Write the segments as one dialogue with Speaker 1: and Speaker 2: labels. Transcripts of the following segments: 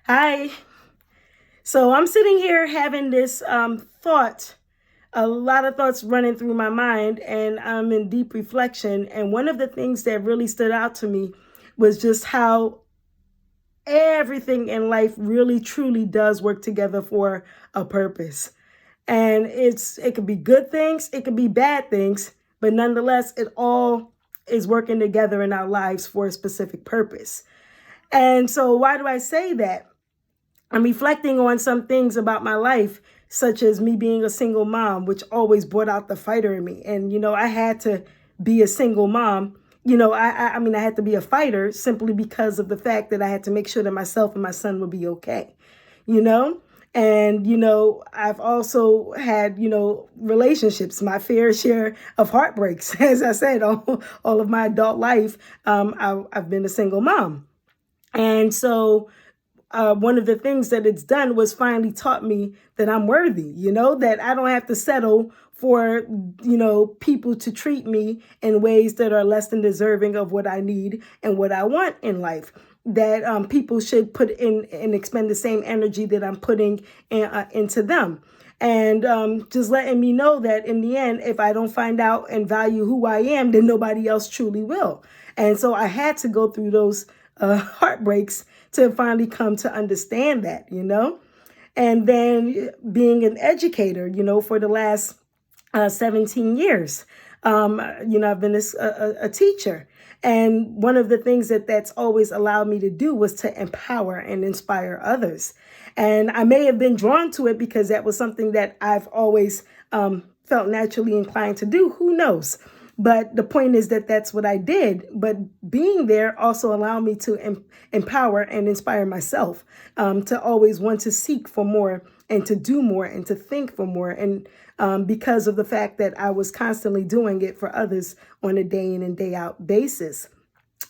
Speaker 1: Hi. So I'm sitting here having this thought, a lot of thoughts running through my mind, and I'm in deep reflection. And one of the things that really stood out to me was just how everything in life really truly does work together for a purpose. And it could be good things, it could be bad things, but nonetheless, it all is working together in our lives for a specific purpose. And so why do I say that? I'm reflecting on some things about my life, such as me being a single mom, which always brought out the fighter in me. And, I had to be a single mom. I mean, I had to be a fighter simply because of the fact that I had to make sure that myself and my son would be okay, you know? And, I've also had, relationships, my fair share of heartbreaks. As I said, all of my adult life, I've been a single mom. And so, one of the things that it's done was finally taught me that I'm worthy, that I don't have to settle for, people to treat me in ways that are less than deserving of what I need and what I want in life. That people should put in and expend the same energy that I'm putting into them. And just letting me know that in the end, if I don't find out and value who I am, then nobody else truly will. And so I had to go through those heartbreaks to finally come to understand that, and then being an educator, for the last 17 years, I've been a teacher. And one of the things that's always allowed me to do was to empower and inspire others. And I may have been drawn to it because that was something that I've always felt naturally inclined to do. Who knows? But the point is that that's what I did. But being there also allowed me to empower and inspire myself, to always want to seek for more and to do more and to think for more. And because of the fact that I was constantly doing it for others on a day in and day out basis.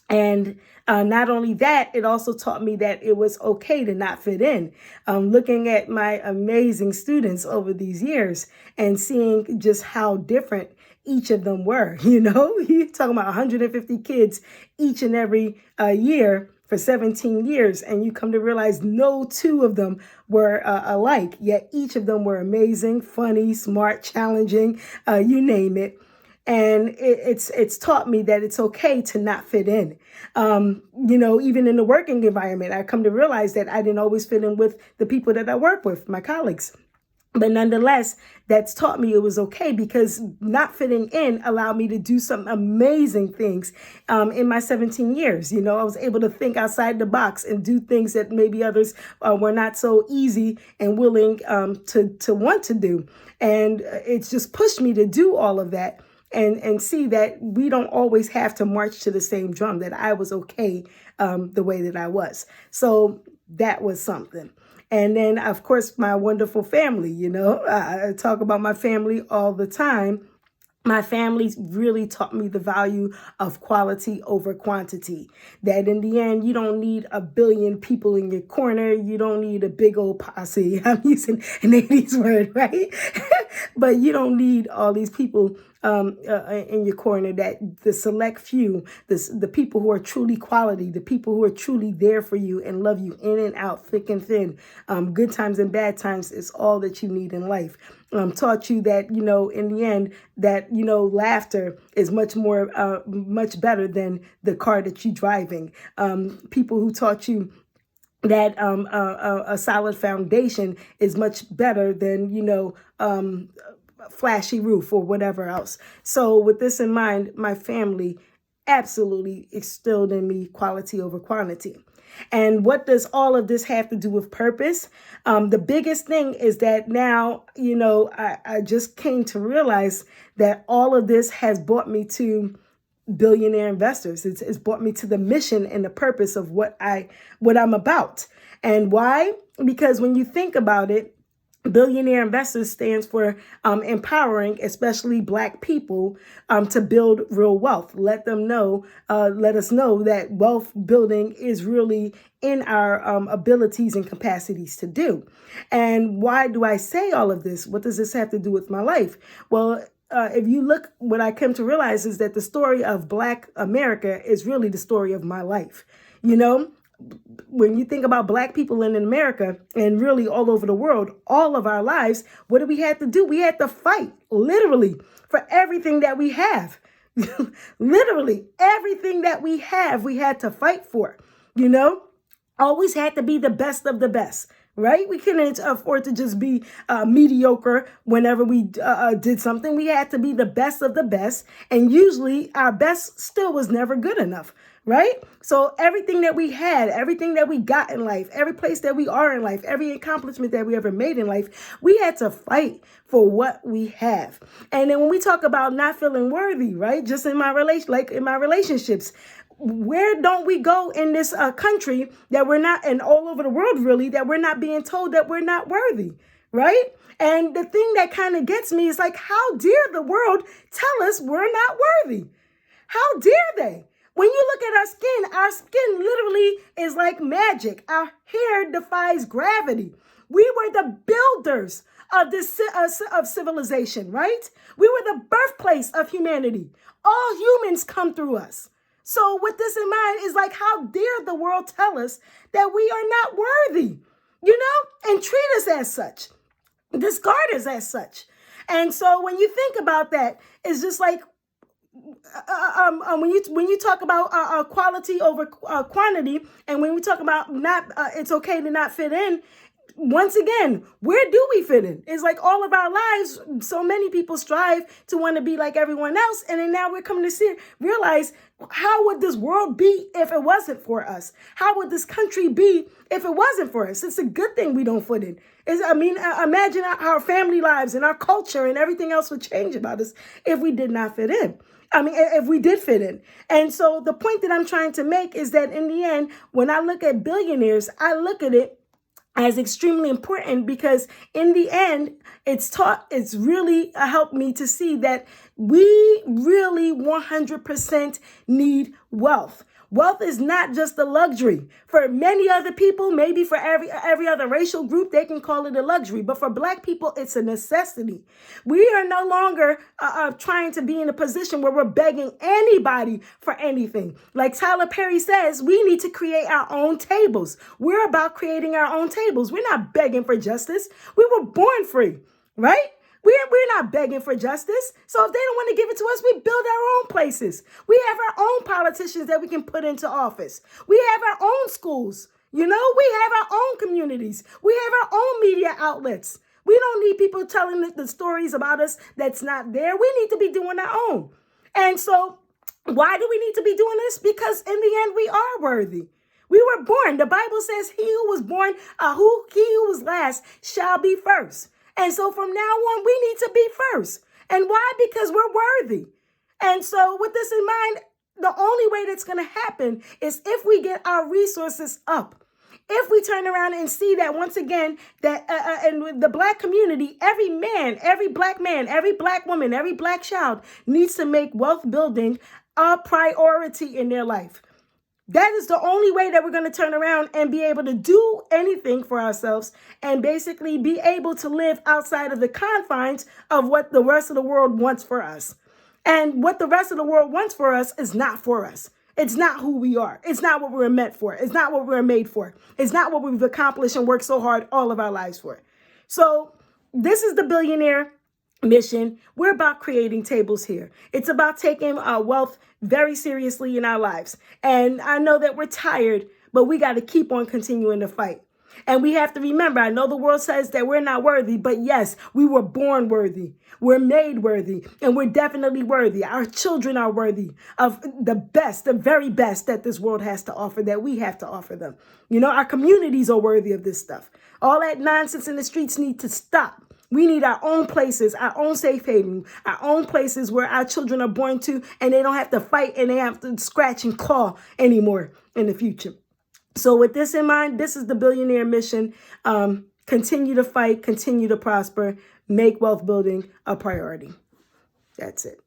Speaker 1: And not only that, it also taught me that it was okay to not fit in. Looking at my amazing students over these years and seeing just how different each of them were, you're talking about 150 kids each and every year for 17 years. And you come to realize no two of them were alike, yet each of them were amazing, funny, smart, challenging, you name it. And it's taught me that it's okay to not fit in. Even in the working environment, I come to realize that I didn't always fit in with the people that I work with, my colleagues. But nonetheless, that's taught me it was okay because not fitting in allowed me to do some amazing things in my 17 years. I was able to think outside the box and do things that maybe others were not so easy and willing to want to do. And it's just pushed me to do all of that. And see that we don't always have to march to the same drum, that I was okay the way that I was. So that was something. And then, of course, my wonderful family, I talk about my family all the time. My family really taught me the value of quality over quantity. That in the end, you don't need a billion people in your corner. You don't need a big old posse. I'm using an 80s word, right? But you don't need all these people in your corner. That the select few, the people who are truly quality, the people who are truly there for you and love you in and out, thick and thin, good times and bad times is all that you need in life. Taught you that, in the end, that, laughter is much better than the car that you're driving. People who taught you that a solid foundation is much better than, flashy roof or whatever else. So with this in mind, my family absolutely instilled in me quality over quantity. And what does all of this have to do with purpose? The biggest thing is that now, I just came to realize that all of this has brought me to billionaire investors. It's brought me to the mission and the purpose of what I'm about. And why? Because when you think about it, Billionaire Investors stands for empowering, especially Black people, to build real wealth. Let us know that wealth building is really in our abilities and capacities to do. And why do I say all of this? What does this have to do with my life? Well, if you look, what I come to realize is that the story of Black America is really the story of my life. when you think about Black people in America and really all over the world, all of our lives, what did we have to do? We had to fight, literally, for everything that we have. Literally, everything that we have, we had to fight for, always had to be the best of the best. Right? We couldn't afford to just be mediocre whenever we did something. We had to be the best of the best. And usually our best still was never good enough. Right? So everything that we had, everything that we got in life, every place that we are in life, every accomplishment that we ever made in life, we had to fight for what we have. And then when we talk about not feeling worthy, right? Just in my relationships, where don't we go in this country that we're not, and all over the world really, that we're not being told that we're not worthy, right? And the thing that kind of gets me is like, how dare the world tell us we're not worthy? How dare they? When you look at our skin literally is like magic. Our hair defies gravity. We were the builders of this of civilization, right? We were the birthplace of humanity. All humans come through us. So with this in mind, is like, how dare the world tell us that we are not worthy, and treat us as such, discard us as such. And so when you think about that, it's just like, when you talk about quality over quantity, and when we talk about it's okay to not fit in, once again, where do we fit in? It's like all of our lives, so many people strive to want to be like everyone else. And then now we're coming to realize, how would this world be if it wasn't for us? How would this country be if it wasn't for us? It's a good thing we don't fit in. Imagine our family lives and our culture and everything else would change about us if we did not fit in. If we did fit in. And so the point that I'm trying to make is that in the end, when I look at billionaires, I look at it as extremely important, because in the end, it's really helped me to see that we really 100% need wealth. Wealth is not just a luxury. For many other people, maybe for every other racial group, they can call it a luxury. But for Black people, it's a necessity. We are no longer trying to be in a position where we're begging anybody for anything. Like Tyler Perry says, we need to create our own tables. We're about creating our own tables. We're not begging for justice. We were born free, right? We're not begging for justice. So if they don't want to give it to us, we build our own places. We have our own politicians that we can put into office. We have our own schools. We have our own communities. We have our own media outlets. We don't need people telling the stories about us that's not there. We need to be doing our own. And so why do we need to be doing this? Because in the end, we are worthy. We were born. The Bible says he who was born, he who was last shall be first. And so from now on, we need to be first. And why? Because we're worthy. And so with this in mind, the only way that's going to happen is if we get our resources up. If we turn around and see that once again, that in the Black community, every man, every Black man, every Black woman, every Black child needs to make wealth building a priority in their life. That is the only way that we're going to turn around and be able to do anything for ourselves and basically be able to live outside of the confines of what the rest of the world wants for us. And what the rest of the world wants for us is not for us. It's not who we are. It's not what we're meant for. It's not what we're made for. It's not what we've accomplished and worked so hard all of our lives for. So this is the Billionaire Mission. We're about creating tables here. It's about taking wealth very seriously in our lives. And I know that we're tired, but we got to keep on continuing to fight. And we have to remember, I know the world says that we're not worthy, but yes, we were born worthy. We're made worthy, and we're definitely worthy. Our children are worthy of the best, the very best that this world has to offer, that we have to offer them. Our communities are worthy of this stuff. All that nonsense in the streets need to stop. We need our own places, our own safe haven, our own places where our children are born to, and they don't have to fight and they have to scratch and claw anymore in the future. So with this in mind, this is the Billionaire Mission. Continue to fight, continue to prosper, make wealth building a priority. That's it.